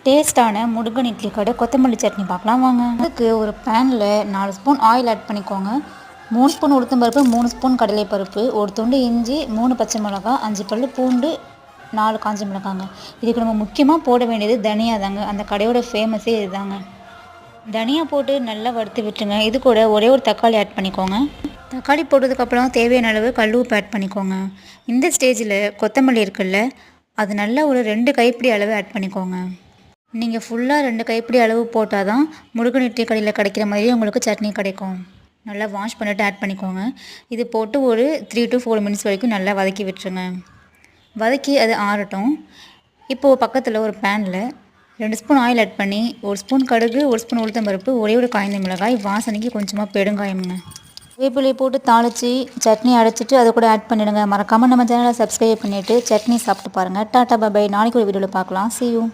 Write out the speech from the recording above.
டேஸ்ட்டான முருங்கன் இட்லி கடை கொத்தமல்லி சட்னி பார்க்கலாம் வாங்க. அதுக்கு ஒரு பேனில் 4 ஸ்பூன் ஆயில் ஆட் பண்ணிக்கோங்க. 3 ஸ்பூன் உளுத்தம்பருப்பு, 3 ஸ்பூன் கடலைப்பருப்பு, ஒரு துண்டு இஞ்சி, 3 பச்சை மிளகாய், 5 பல்லு பூண்டு, 4 காஞ்ச மிளகாங்க. இதுக்கு நம்ம முக்கியமாக போட வேண்டியது தனியா தாங்க. அந்த கடையோட ஃபேமஸே இதுதாங்க. தனியா போட்டு நல்லா வறுத்து விட்டுருங்க. இது கூட ஒரே ஒரு தக்காளி ஆட் பண்ணிக்கோங்க. தக்காளி போட்டதுக்கப்புறம் தேவையான அளவு கல் உப்பு ஆட் பண்ணிக்கோங்க. இந்த ஸ்டேஜில் கொத்தமல்லி இருக்குல்ல, அது நல்லா ஒரு 2 கைப்பிடி அளவு ஆட் பண்ணிக்கோங்க. நீங்கள் ஃபுல்லாக 2 கைப்பிடி அளவு போட்டால் தான் முருங்கன் இட்லி கடையில் கிடைக்கிற மாதிரியே உங்களுக்கு சட்னி கிடைக்கும். நல்லா வாஷ் பண்ணிவிட்டு ஆட் பண்ணிக்கோங்க. இது போட்டு ஒரு 3 to 4 மினிட்ஸ் வரைக்கும் நல்லா வதக்கி விட்டுருங்க. வதக்கி அது ஆறட்டும். இப்போது பக்கத்தில் ஒரு பேனில் 2 ஸ்பூன் ஆயில் ஆட் பண்ணி 1 ஸ்பூன் கடுகு, 1 ஸ்பூன் உளுத்தம்பருப்பு, ஒரே ஒரு காய்ந்த மிளகாய், வாசனைக்கு கொஞ்சமாக பெருங்காயமுங்க, வேப்பிலையை போட்டு தாளித்து சட்னி அடைச்சிட்டு அதை கூட ஆட் பண்ணிவிடுங்க. மறக்காமல் நம்ம சேனலை சப்ஸ்கிரைப் பண்ணிவிட்டு சட்னி சாப்பிட்டு பாருங்கள். டாட்டா பாய். நாளைக்கு ஒரு வீடியோவில் பார்க்கலாம். See you.